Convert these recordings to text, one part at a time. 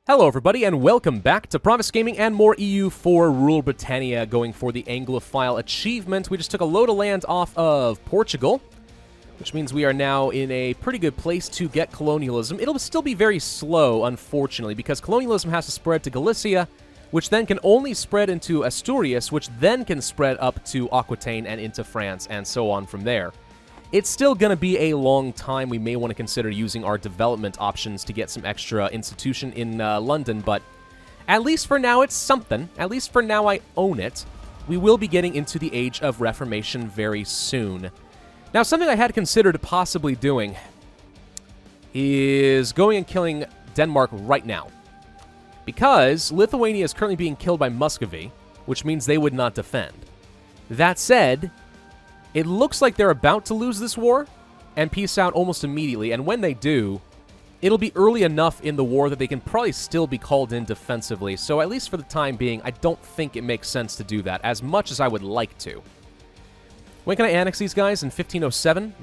Hello everybody and welcome back to Pravus Gaming and more EU for Rule Britannia, going for the Anglophile achievement. We just took a load of land off of Portugal, which means we are now in a pretty good place to get colonialism. It'll still be very slow, unfortunately, because colonialism has to spread to Galicia, which then can only spread into Asturias, which then can spread up to Aquitaine and into France, and so on from there. It's still going to be a long time. We may want to consider using our development options to get some extra institution in London, but at least for now, it's something. At least for now, I own it. We will be getting into the age of Reformation very soon. Now, something I had considered possibly doing is going and killing Denmark right now, because Lithuania is currently being killed by Muscovy, which means they would not defend. That said, it looks like they're about to lose this war and peace out almost immediately, and when they do, it'll be early enough in the war that they can probably still be called in defensively, so at least for the time being, I don't think it makes sense to do that, as much as I would like to. When can I annex these guys? In 1507?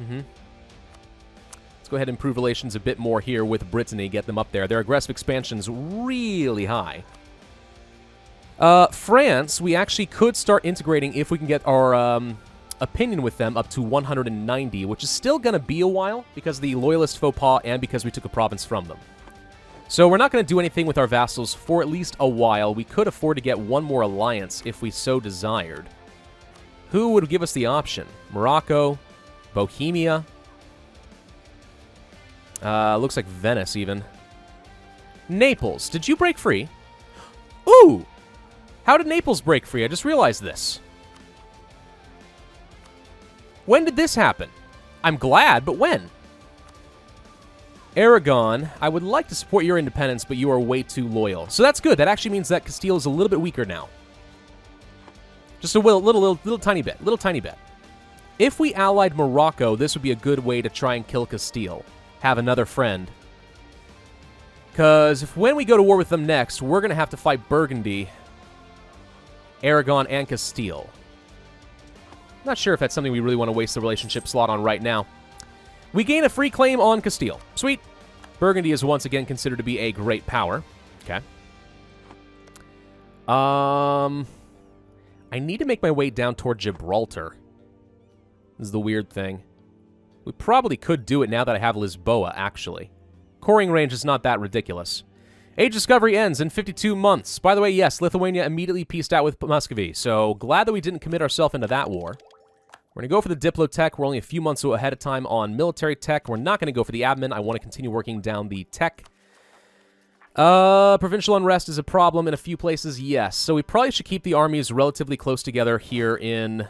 Let's go ahead and improve relations a bit more here with Brittany, get them up there. Their aggressive expansion's really high. France, we actually could start integrating if we can get our opinion with them up to 190, which is still going to be a while because of the loyalist faux pas and because we took a province from them. So we're not going to do anything with our vassals for at least a while. We could afford to get one more alliance if we so desired. Who would give us the option? Morocco, Bohemia. Looks like Venice even. Naples, did you break free? Ooh! How did Naples break free? I just realized this. When did this happen? I'm glad, but when? Aragon, I would like to support your independence, but you are way too loyal. So that's good. That actually means that Castile is a little bit weaker now. Just a little tiny bit. Little tiny bit. If we allied Morocco, this would be a good way to try and kill Castile. Have another friend. Because when we go to war with them next, we're going to have to fight Burgundy, Aragon, and Castile. Not sure if that's something we really want to waste the relationship slot on right now. We gain a free claim on Castile. Sweet. Burgundy is once again considered to be a great power. Okay. I need to make my way down toward Gibraltar. This is the weird thing. We probably could do it now that I have Lisboa, actually. Coring range is not that ridiculous. Age discovery ends in 52 months. By the way, yes, Lithuania immediately peaced out with Muscovy, so glad that we didn't commit ourselves into that war. We're going to go for the Diplotech. We're only a few months ahead of time on military tech. We're not going to go for the admin. I want to continue working down the tech. Provincial unrest is a problem in a few places, yes. So we probably should keep the armies relatively close together here in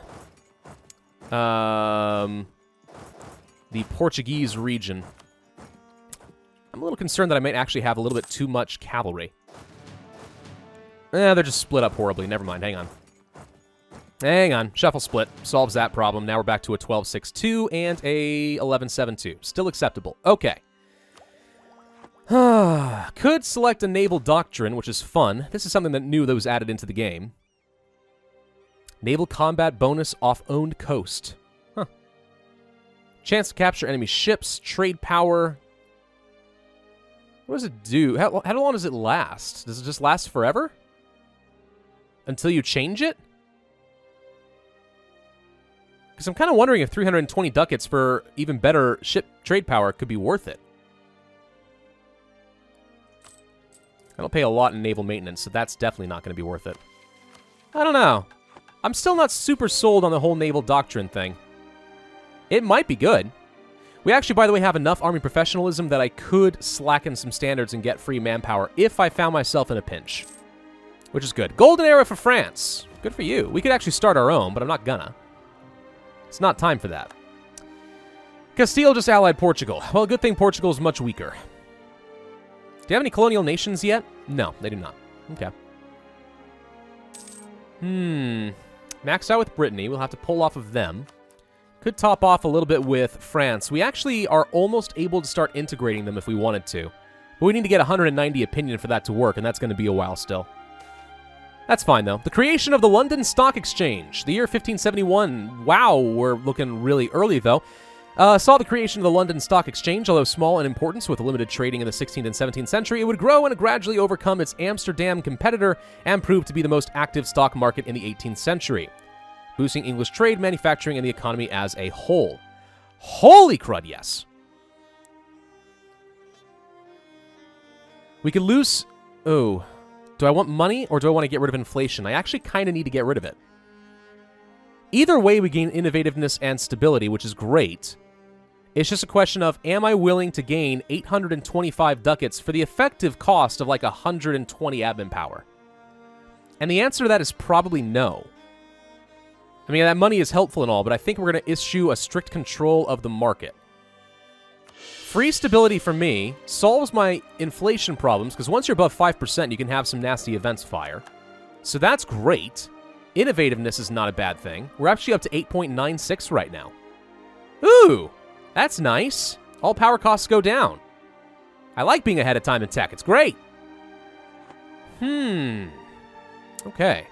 the Portuguese region. I'm a little concerned that I might actually have a little bit too much cavalry. They're just split up horribly. Never mind. Hang on. Hang on. Shuffle split. Solves that problem. Now we're back to a 12-6-2 and a 11-7-2. Still acceptable. Okay. Could select a naval doctrine, which is fun. This is something that new that was added into the game. Naval combat bonus off owned coast. Huh. Chance to capture enemy ships. Trade power. What does it do? How long does it last? Does it just last forever? Until you change it? Because I'm kind of wondering if 320 ducats for even better ship trade power could be worth it. I don't pay a lot in naval maintenance, so that's definitely not going to be worth it. I don't know. I'm still not super sold on the whole naval doctrine thing. It might be good. We actually, by the way, have enough army professionalism that I could slacken some standards and get free manpower if I found myself in a pinch. Which is good. Golden era for France. Good for you. We could actually start our own, but I'm not gonna. It's not time for that. Castile just allied Portugal. Well, good thing Portugal is much weaker. Do you have any colonial nations yet? No, they do not. Okay. Maxed out with Brittany. We'll have to pull off of them. Could top off a little bit with France. We actually are almost able to start integrating them if we wanted to. But we need to get 190 opinion for that to work, and that's going to be a while still. That's fine, though. The creation of the London Stock Exchange. The year 1571. Wow, we're looking really early, though. Saw the creation of the London Stock Exchange. Although small in importance with limited trading in the 16th and 17th century, it would grow and gradually overcome its Amsterdam competitor and prove to be the most active stock market in the 18th century, boosting English trade, manufacturing, and the economy as a whole. Holy crud, yes. We could lose... Oh. Do I want money or do I want to get rid of inflation? I actually kind of need to get rid of it. Either way, we gain innovativeness and stability, which is great. It's just a question of, am I willing to gain 825 ducats for the effective cost of like 120 admin power? And the answer to that is probably no. I mean, that money is helpful and all, but I think we're going to issue a strict control of the market. Free stability for me solves my inflation problems, because once you're above 5%, you can have some nasty events fire. So that's great. Innovativeness is not a bad thing. We're actually up to 8.96 right now. Ooh! That's nice. All power costs go down. I like being ahead of time in tech. It's great. Okay.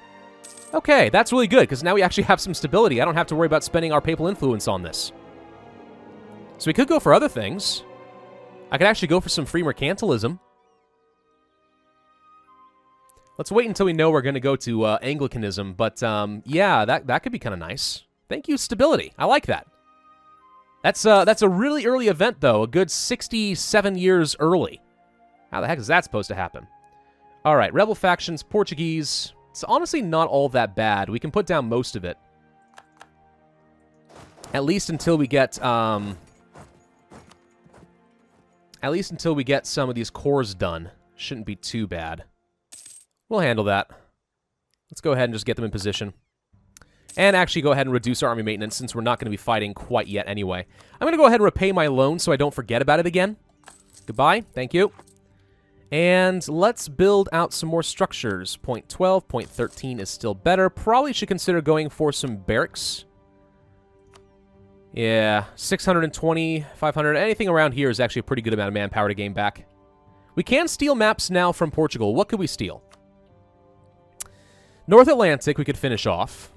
Okay, that's really good, because now we actually have some stability. I don't have to worry about spending our papal influence on this. So we could go for other things. I could actually go for some free mercantilism. Let's wait until we know we're going to go to Anglicanism, but yeah, that could be kind of nice. Thank you, stability. I like that. That's a really early event, though. A good 67 years early. How the heck is that supposed to happen? All right, rebel factions, Portuguese. It's honestly not all that bad. We can put down most of it. At least until we get some of these cores done. Shouldn't be too bad. We'll handle that. Let's go ahead and just get them in position. And actually go ahead and reduce our army maintenance, since we're not going to be fighting quite yet anyway. I'm going to go ahead and repay my loan so I don't forget about it again. Goodbye. Thank you. And let's build out some more structures. Point 12, point 13 is still better. Probably should consider going for some barracks. Yeah, 620, 500, anything around here is actually a pretty good amount of manpower to gain back. We can steal maps now from Portugal. What could we steal? North Atlantic we could finish off.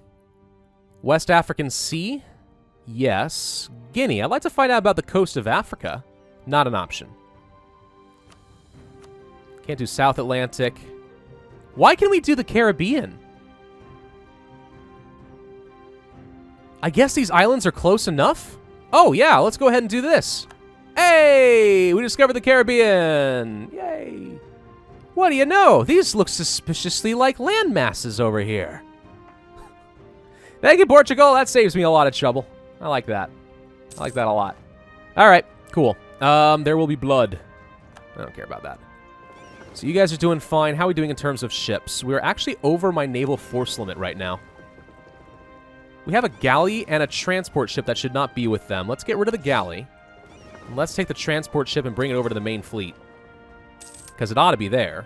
West African Sea? Yes. Guinea. I'd like to find out about the coast of Africa. Not an option. Can't do South Atlantic. Why can we do the Caribbean? I guess these islands are close enough? Oh, yeah, let's go ahead and do this. Hey, we discovered the Caribbean. Yay. What do you know? These look suspiciously like land masses over here. Thank you, Portugal. That saves me a lot of trouble. I like that. I like that a lot. All right, cool. There will be blood. I don't care about that. So you guys are doing fine. How are we doing in terms of ships? We're actually over my naval force limit right now. We have a galley and a transport ship that should not be with them. Let's get rid of the galley. And let's take the transport ship and bring it over to the main fleet, because it ought to be there.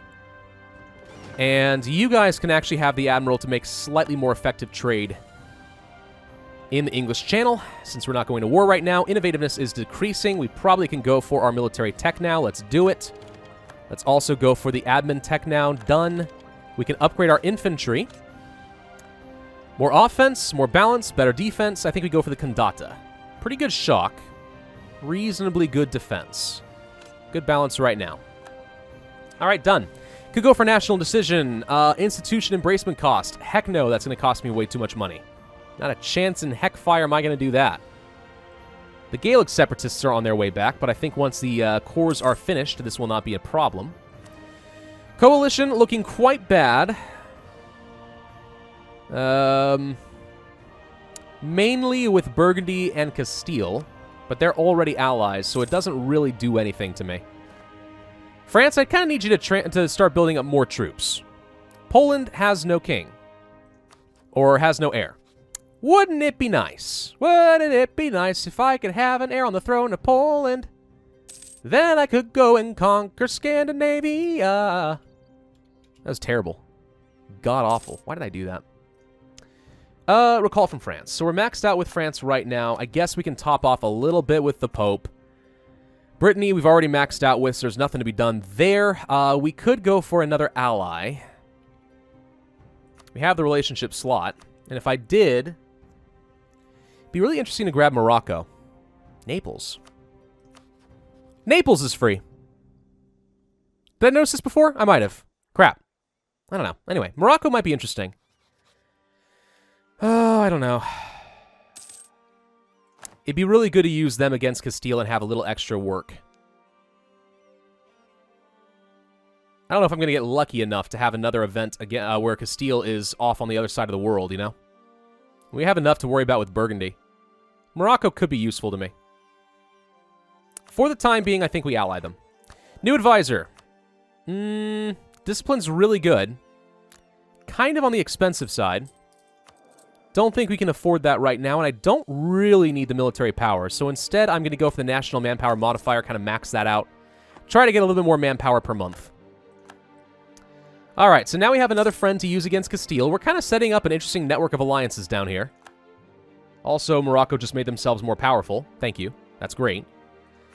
And you guys can actually have the Admiral to make slightly more effective trade in the English Channel, since we're not going to war right now. Innovativeness is decreasing. We probably can go for our military tech now. Let's do it. Let's also go for the admin tech now. Done. We can upgrade our infantry. More offense, more balance, better defense. I think we go for the Condata. Pretty good shock. Reasonably good defense. Good balance right now. All right, done. Could go for national decision. Institution embracement cost. Heck no, that's going to cost me way too much money. Not a chance in heck fire am I going to do that. The Gaelic separatists are on their way back, but I think once the cores are finished, this will not be a problem. Coalition looking quite bad. Mainly with Burgundy and Castile, but they're already allies, so it doesn't really do anything to me. France, I kind of need you to start building up more troops. Poland has no king. Or has no heir. Wouldn't it be nice? Wouldn't it be nice if I could have an heir on the throne of Poland? Then I could go and conquer Scandinavia. That was terrible. God-awful. Why did I do that? Recall from France. So we're maxed out with France right now. I guess we can top off a little bit with the Pope. Brittany, we've already maxed out with, so there's nothing to be done there. We could go for another ally. We have the relationship slot. And if I did, it'd be really interesting to grab Morocco. Naples. Naples is free. Did I notice this before? I might have. Crap. I don't know. Anyway, Morocco might be interesting. Oh, I don't know. It'd be really good to use them against Castile and have a little extra work. I don't know if I'm going to get lucky enough to have another event again where Castile is off on the other side of the world, you know? We have enough to worry about with Burgundy. Morocco could be useful to me. For the time being, I think we ally them. New advisor. Discipline's really good. Kind of on the expensive side. Don't think we can afford that right now, and I don't really need the military power. So instead, I'm going to go for the national manpower modifier, kind of max that out. Try to get a little bit more manpower per month. All right, so now we have another friend to use against Castile. We're kind of setting up an interesting network of alliances down here. Also, Morocco just made themselves more powerful. Thank you. That's great.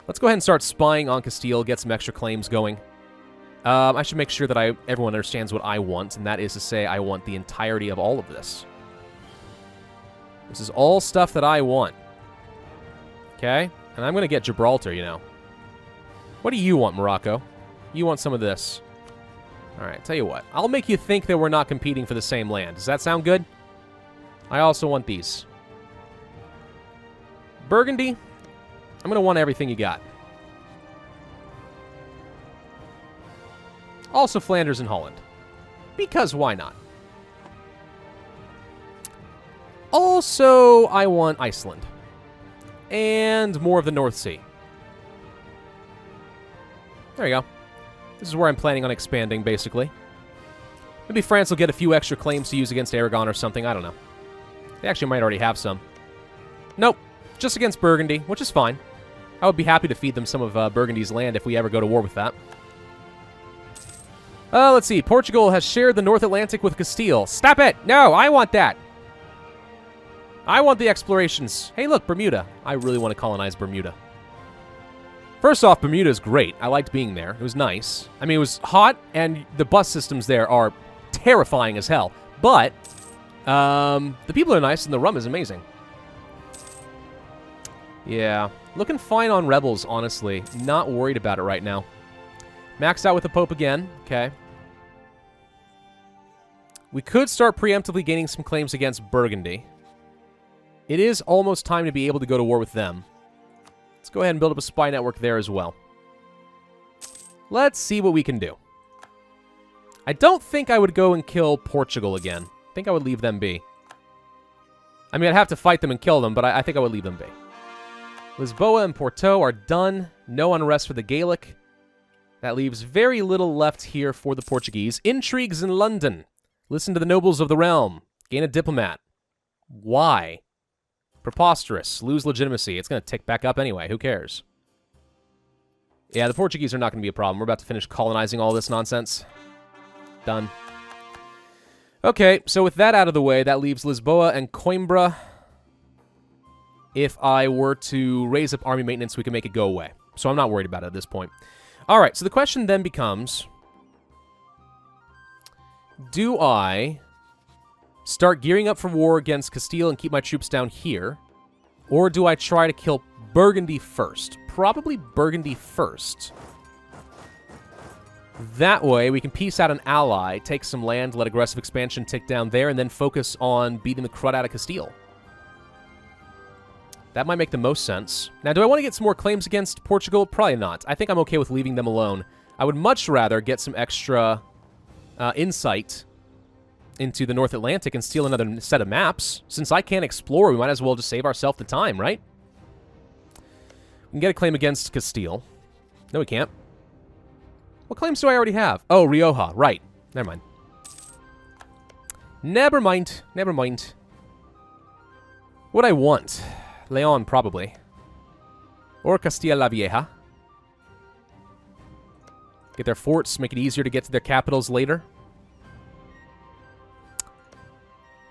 Let's go ahead and start spying on Castile, get some extra claims going. I should make sure that everyone understands what I want, and that is to say I want the entirety of all of this. This is all stuff that I want. Okay? And I'm going to get Gibraltar, you know. What do you want, Morocco? You want some of this. All right, tell you what. I'll make you think that we're not competing for the same land. Does that sound good? I also want these. Burgundy, I'm going to want everything you got. Also Flanders and Holland. Because why not? Also, I want Iceland. And more of the North Sea. There you go. This is where I'm planning on expanding, basically. Maybe France will get a few extra claims to use against Aragon or something. I don't know. They actually might already have some. Nope. Just against Burgundy, which is fine. I would be happy to feed them some of Burgundy's land if we ever go to war with that. Let's see. Portugal has shared the North Atlantic with Castile. Stop it! No, I want that! I want the explorations. Hey, look, Bermuda. I really want to colonize Bermuda. First off, Bermuda is great. I liked being there. It was nice. I mean, it was hot, and the bus systems there are terrifying as hell. But, the people are nice, and the rum is amazing. Yeah. Looking fine on rebels, honestly. Not worried about it right now. Maxed out with the Pope again. Okay. We could start preemptively gaining some claims against Burgundy. It is almost time to be able to go to war with them. Let's go ahead and build up a spy network there as well. Let's see what we can do. I don't think I would go and kill Portugal again. I think I would leave them be. I mean, I'd have to fight them and kill them, but I think I would leave them be. Lisboa and Porto are done. No unrest for the Gaelic. That leaves very little left here for the Portuguese. Intrigues in London. Listen to the nobles of the realm. Gain a diplomat. Why? Preposterous. Lose legitimacy. It's going to tick back up anyway. Who cares? Yeah, the Portuguese are not going to be a problem. We're about to finish colonizing all this nonsense. Done. Okay, so with that out of the way, that leaves Lisboa and Coimbra. If I were to raise up army maintenance, we can make it go away. So I'm not worried about it at this point. All right, so the question then becomes, do I start gearing up for war against Castile and keep my troops down here? Or do I try to kill Burgundy first? Probably Burgundy first. That way, we can peace out an ally, take some land, let aggressive expansion tick down there, and then focus on beating the crud out of Castile. That might make the most sense. Now, do I want to get some more claims against Portugal? Probably not. I think I'm okay with leaving them alone. I would much rather get some extra insight into the North Atlantic and steal another set of maps. Since I can't explore, we might as well just save ourselves the time, right? We can get a claim against Castile. No, we can't. What claims do I already have? Oh, Rioja. Right. Never mind. Never mind. Never mind. What I want... Leon, probably. Or Castilla la Vieja. Get their forts, make it easier to get to their capitals later.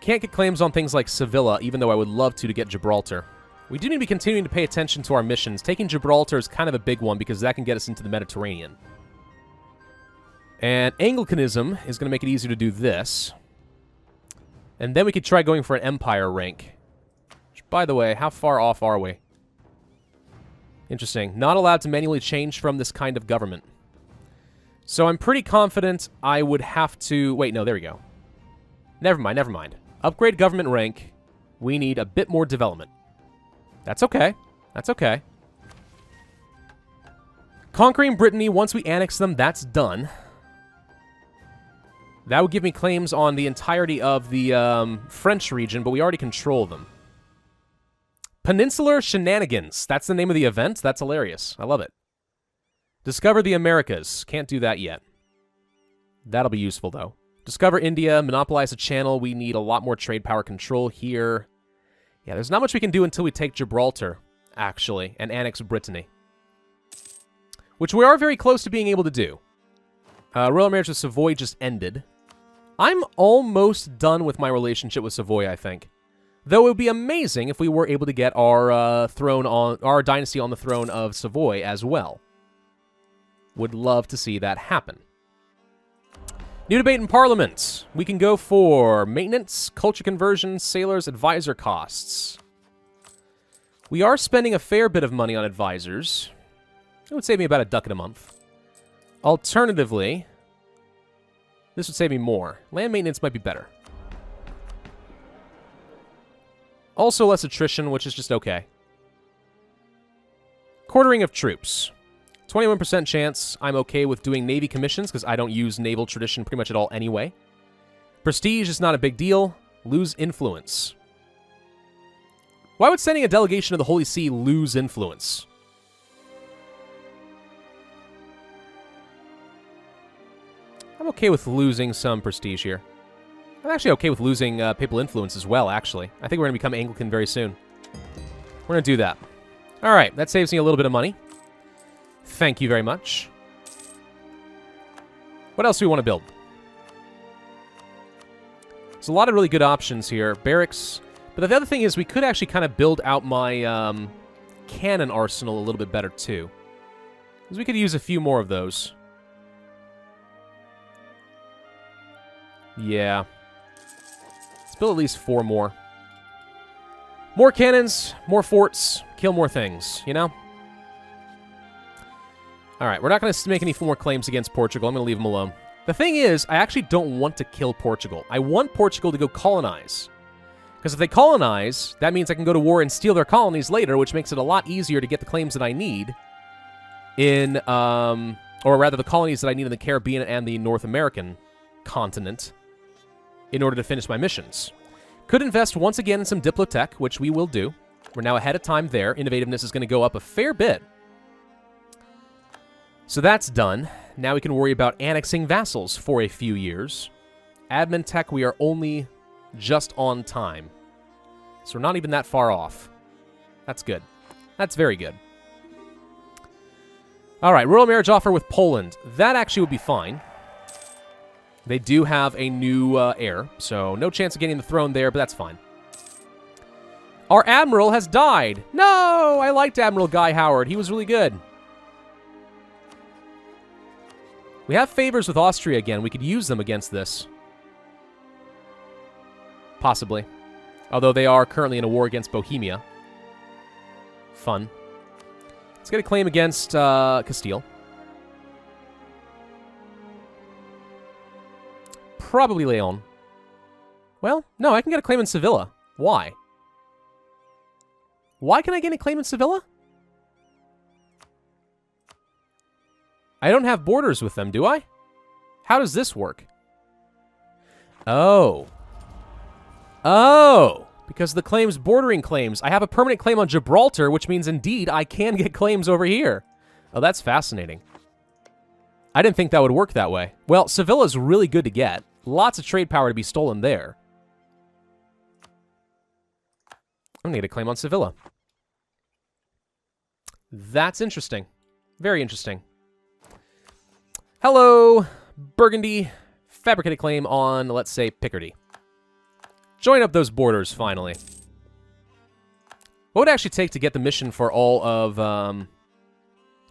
Can't get claims on things like Sevilla, even though I would love to get Gibraltar. We do need to be continuing to pay attention to our missions. Taking Gibraltar is kind of a big one, because that can get us into the Mediterranean. And Anglicanism is going to make it easier to do this. And then we could try going for an empire rank. By the way, how far off are we? Interesting. Not allowed to manually change from this kind of government. So I'm pretty confident I would have to... Wait, no, there we go. Never mind, never mind. Upgrade government rank. We need a bit more development. That's okay. That's okay. Conquering Brittany, once we annex them, that's done. That would give me claims on the entirety of the French region, but we already control them. Peninsular Shenanigans. That's the name of the event? That's hilarious. I love it. Discover the Americas. Can't do that yet. That'll be useful, though. Discover India. Monopolize a channel. We need a lot more trade power control here. Yeah, there's not much we can do until we take Gibraltar, actually, and annex Brittany. Which we are very close to being able to do. Royal marriage with Savoy just ended. I'm almost done with my relationship with Savoy, I think. Though it would be amazing if we were able to get our our dynasty on the throne of Savoy as well. Would love to see that happen. New debate in Parliament. We can go for maintenance, culture conversion, sailors, advisor costs. We are spending a fair bit of money on advisors. It would save me about a ducat a month. Alternatively, this would save me more. Land maintenance might be better. Also less attrition, which is just okay. Quartering of troops. 21% chance I'm okay with doing Navy commissions, because I don't use naval tradition pretty much at all anyway. Prestige is not a big deal. Lose influence. Why would sending a delegation to the Holy See lose influence? I'm okay with losing some prestige here. I'm actually okay with losing papal influence as well, actually. I think we're going to become Anglican very soon. We're going to do that. All right, that saves me a little bit of money. Thank you very much. What else do we want to build? There's a lot of really good options here. Barracks. But the other thing is we could actually kind of build out my cannon arsenal a little bit better, too. Because we could use a few more of those. Yeah. Let's build at least 4 more. More cannons, more forts, kill more things, you know? Alright, we're not going to make any more claims against Portugal. I'm going to leave them alone. The thing is, I actually don't want to kill Portugal. I want Portugal to go colonize. Because if they colonize, that means I can go to war and steal their colonies later, which makes it a lot easier to get the claims that I need in, or rather the colonies that I need in the Caribbean and the North American continent in order to finish my missions. Could invest once again in some Diplotech, which we will do. We're now ahead of time there. Innovativeness is going to go up a fair bit. So that's done. Now we can worry about annexing vassals for a few years. Admin tech, we are only just on time. So we're not even that far off. That's good. That's very good. All right, royal marriage offer with Poland. That actually would be fine. They do have a new heir, so no chance of getting the throne there, but that's fine. Our admiral has died. No, I liked Admiral Guy Howard. He was really good. We have favors with Austria again. We could use them against this. Possibly. Although they are currently in a war against Bohemia. Fun. Let's get a claim against Castile. Probably Leon. Well, no, I can get a claim in Sevilla. Why? Why can I get a claim in Sevilla? I don't have borders with them, do I? How does this work? Oh. Oh! Because the claims bordering claims. I have a permanent claim on Gibraltar, which means indeed I can get claims over here. Oh, that's fascinating. I didn't think that would work that way. Well, Sevilla's really good to get. Lots of trade power to be stolen there. I'm going to get a claim on Sevilla. That's interesting. Very interesting. Hello, Burgundy. Fabricate a claim on, let's say, Picardy. Join up those borders, finally. What would it actually take to get the mission for all of,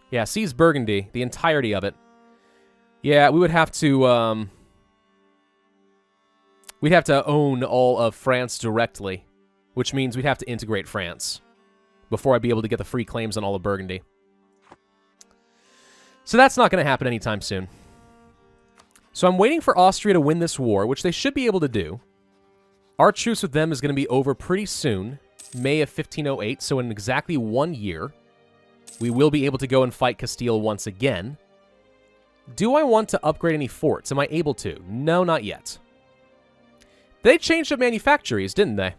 yeah, seize Burgundy, the entirety of it? Yeah, we would have to, we'd have to own all of France directly, which means we'd have to integrate France before I'd be able to get the free claims on all of Burgundy. So that's not going to happen anytime soon. So I'm waiting for Austria to win this war, which they should be able to do. Our truce with them is going to be over pretty soon, May of 1508, so in exactly 1 year, we will be able to go and fight Castile once again. Do I want to upgrade any forts? Am I able to? No, not yet. They changed up manufactories, didn't they?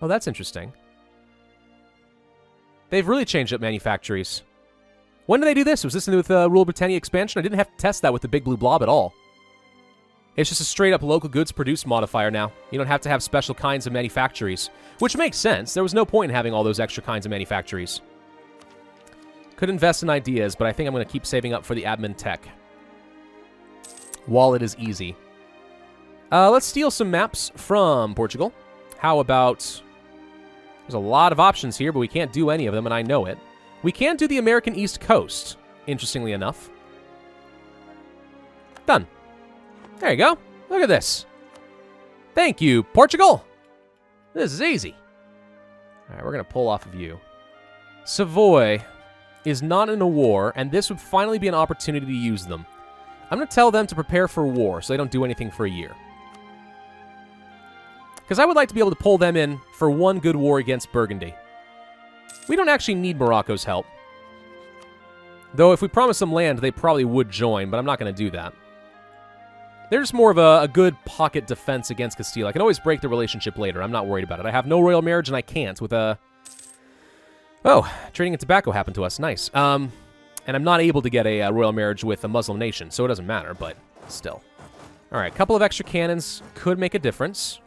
Oh, that's interesting. They've really changed up manufactories. When did they do this? Was this with Rule Britannia expansion? I didn't have to test that with the Big Blue Blob at all. It's just a straight-up local goods produced modifier now. You don't have to have special kinds of manufactories, which makes sense. There was no point in having all those extra kinds of manufactories. Could invest in ideas, but I think I'm going to keep saving up for the admin tech while it is easy. Let's steal some maps from Portugal. How about... There's a lot of options here, but we can't do any of them, and I know it. We can do the American East Coast, interestingly enough. Done. There you go. Look at this. Thank you, Portugal. This is easy. All right, we're going to pull off of you. Savoy is not in a war, and this would finally be an opportunity to use them. I'm going to tell them to prepare for war so they don't do anything for a year. Because I would like to be able to pull them in for one good war against Burgundy. We don't actually need Morocco's help. Though if we promise them land, they probably would join, but I'm not going to do that. They're just more of a good pocket defense against Castile. I can always break the relationship later. I'm not worried about it. I have no royal marriage, and I can't with a... Oh, trading in tobacco happened to us. Nice. And I'm not able to get a royal marriage with a Muslim nation, so it doesn't matter, but still. All right, a couple of extra cannons could make a difference.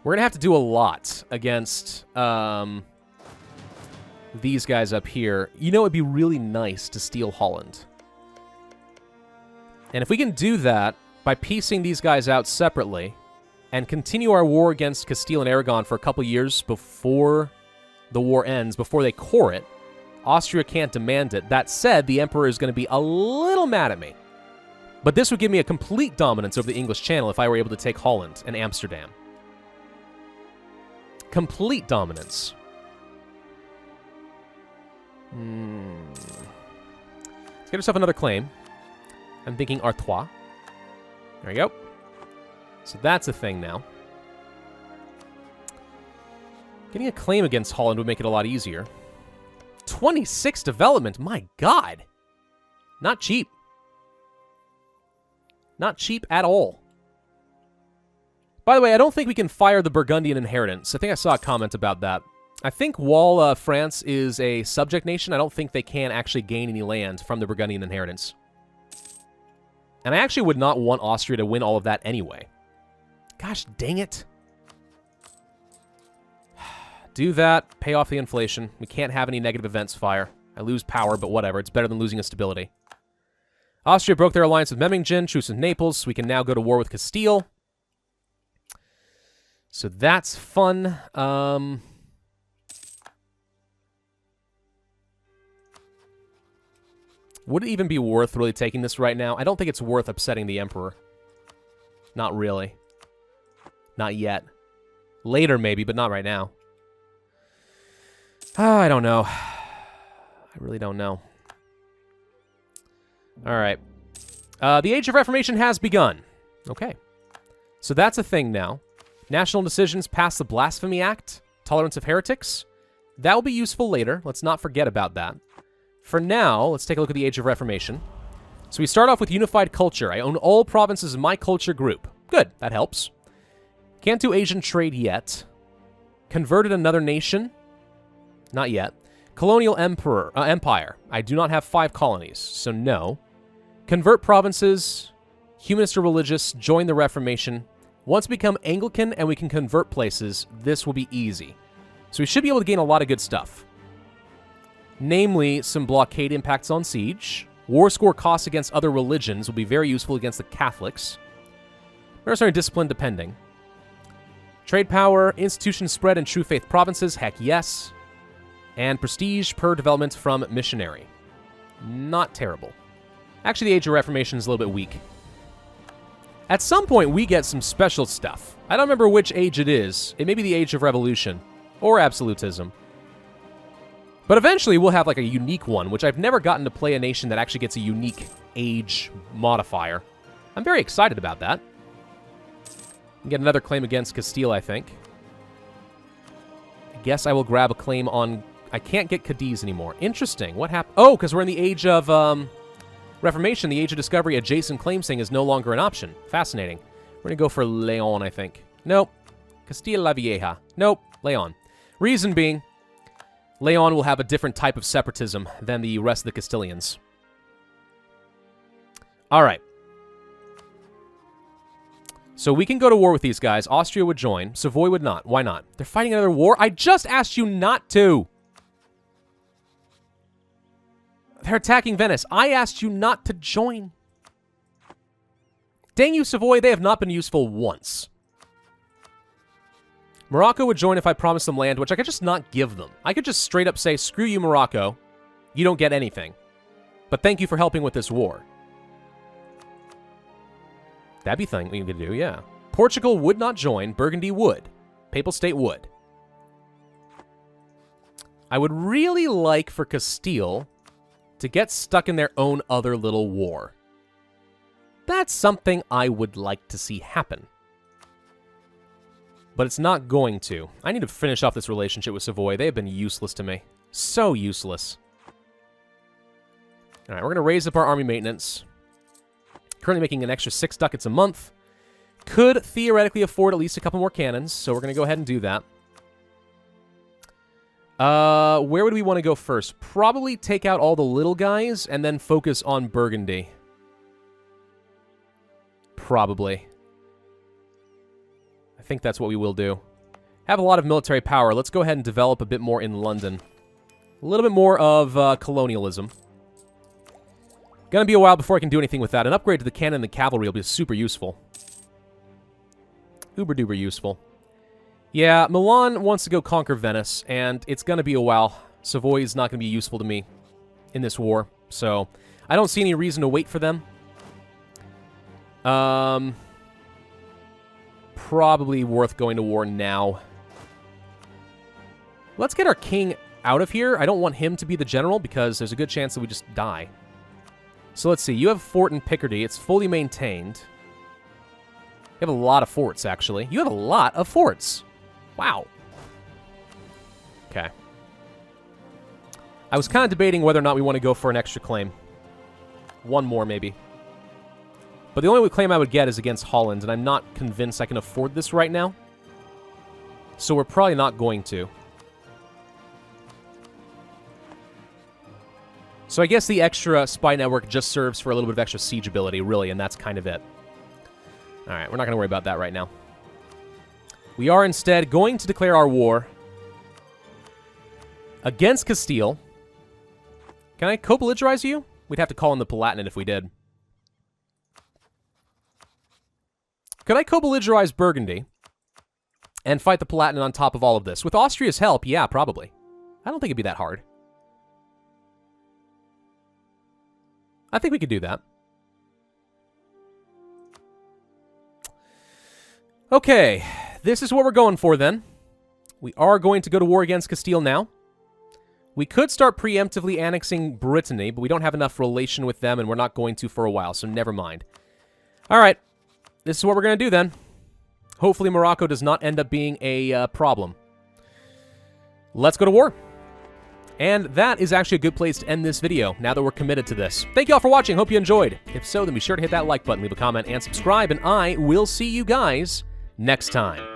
We're going to have to do a lot against these guys up here. You know, it'd be really nice to steal Holland. And if we can do that by piecing these guys out separately and continue our war against Castile and Aragon for a couple years before the war ends, before they core it, Austria can't demand it. That said, the Emperor is going to be a little mad at me. But this would give me a complete dominance over the English Channel if I were able to take Holland and Amsterdam. Complete dominance. Let's get ourselves another claim. I'm thinking Artois. There we go. So that's a thing now. Getting a claim against Holland would make it a lot easier. 26 development, my god! Not cheap. Not cheap at all. By the way, I don't think we can fire the Burgundian inheritance. I think I saw a comment about that. I think while France is a subject nation, I don't think they can actually gain any land from the Burgundian inheritance. And I actually would not want Austria to win all of that anyway. Gosh dang it. Do that, pay off the inflation. We can't have any negative events fire. I lose power, but whatever. It's better than losing a stability. Austria broke their alliance with Memmingen, truce with Naples. We can now go to war with Castile. So that's fun. Would it even be worth really taking this right now? I don't think it's worth upsetting the Emperor. Not really. Not yet. Later, maybe, but not right now. I don't know. I really don't know. All right. The Age of Reformation has begun. Okay. So that's a thing now. National decisions pass the Blasphemy Act. Tolerance of heretics. That will be useful later. Let's not forget about that. For now, let's take a look at the Age of Reformation. So we start off with unified culture. I own all provinces in my culture group. Good, that helps. Can't do Asian trade yet. Converted another nation. Not yet. Colonial empire. I do not have 5 colonies, so no. Convert provinces. Humanist or religious. Join the Reformation. Once we become Anglican and we can convert places, this will be easy. So we should be able to gain a lot of good stuff. Namely, some blockade impacts on siege. War score costs against other religions will be very useful against the Catholics. Mercenary discipline depending. Trade power, institution spread in true faith provinces, heck yes. And prestige per development from missionary. Not terrible. Actually, the Age of Reformation is a little bit weak. At some point, we get some special stuff. I don't remember which age it is. It may be the Age of Revolution. Or Absolutism. But eventually we'll have like a unique one, which I've never gotten to play a nation that actually gets a unique age modifier. I'm very excited about that. Get another claim against Castile, I think. I guess I will grab a claim on... I can't get Cadiz anymore. Interesting. What happened? Oh, because we're in the age of Reformation, the age of discovery. Adjacent claim saying is no longer an option. Fascinating. We're going to go for Leon, I think. Nope. Castilla la Vieja. Nope. Leon. Reason being, Leon will have a different type of separatism than the rest of the Castilians. All right. So we can go to war with these guys. Austria would join. Savoy would not. Why not? They're fighting another war? I just asked you not to. They're attacking Venice. I asked you not to join. Dang you, Savoy. They have not been useful once. Morocco would join if I promised them land, which I could just not give them. I could just straight up say, screw you, Morocco. You don't get anything. But thank you for helping with this war. That'd be something we could do, yeah. Portugal would not join. Burgundy would. Papal State would. I would really like for Castile to get stuck in their own other little war. That's something I would like to see happen. But it's not going to. I need to finish off this relationship with Savoy. They have been useless to me. So useless. All right, we're going to raise up our army maintenance. Currently making an extra 6 ducats a month. Could theoretically afford at least a couple more cannons, so we're going to go ahead and do that. Where would we want to go first? Probably take out all the little guys and then focus on Burgundy. Probably. I think that's what we will do. Have a lot of military power. Let's go ahead and develop a bit more in London. A little bit more of colonialism. Gonna be a while before I can do anything with that. An upgrade to the cannon and the cavalry will be super useful. Uber-duper useful. Yeah, Milan wants to go conquer Venice, and it's gonna be a while. Savoy is not gonna be useful to me in this war, so I don't see any reason to wait for them. Probably worth going to war now. Let's get our king out of here. I don't want him to be the general because there's a good chance that we just die. So let's see. You have a fort in Picardy. It's fully maintained. You have a lot of forts, actually. You have a lot of forts. Wow. Okay. I was kind of debating whether or not we want to go for an extra claim. One more, maybe. But the only claim I would get is against Holland, and I'm not convinced I can afford this right now. So we're probably not going to. So I guess the extra spy network just serves for a little bit of extra siege ability, really, and that's kind of it. Alright, we're not going to worry about that right now. We are instead going to declare our war against Castile. Can I co-belligerize you? We'd have to call in the Palatinate if we did. Could I co-belligerize Burgundy and fight the Palatinate on top of all of this? With Austria's help, yeah, probably. I don't think it'd be that hard. I think we could do that. Okay, this is what we're going for then. We are going to go to war against Castile now. We could start preemptively annexing Brittany, but we don't have enough relation with them, and we're not going to for a while, so never mind. All right, this is what we're going to do then. Hopefully Morocco does not end up being a problem. Let's go to war. And that is actually a good place to end this video, now that we're committed to this. Thank you all for watching. Hope you enjoyed. If so, then be sure to hit that like button, leave a comment, and subscribe, and I will see you guys next time.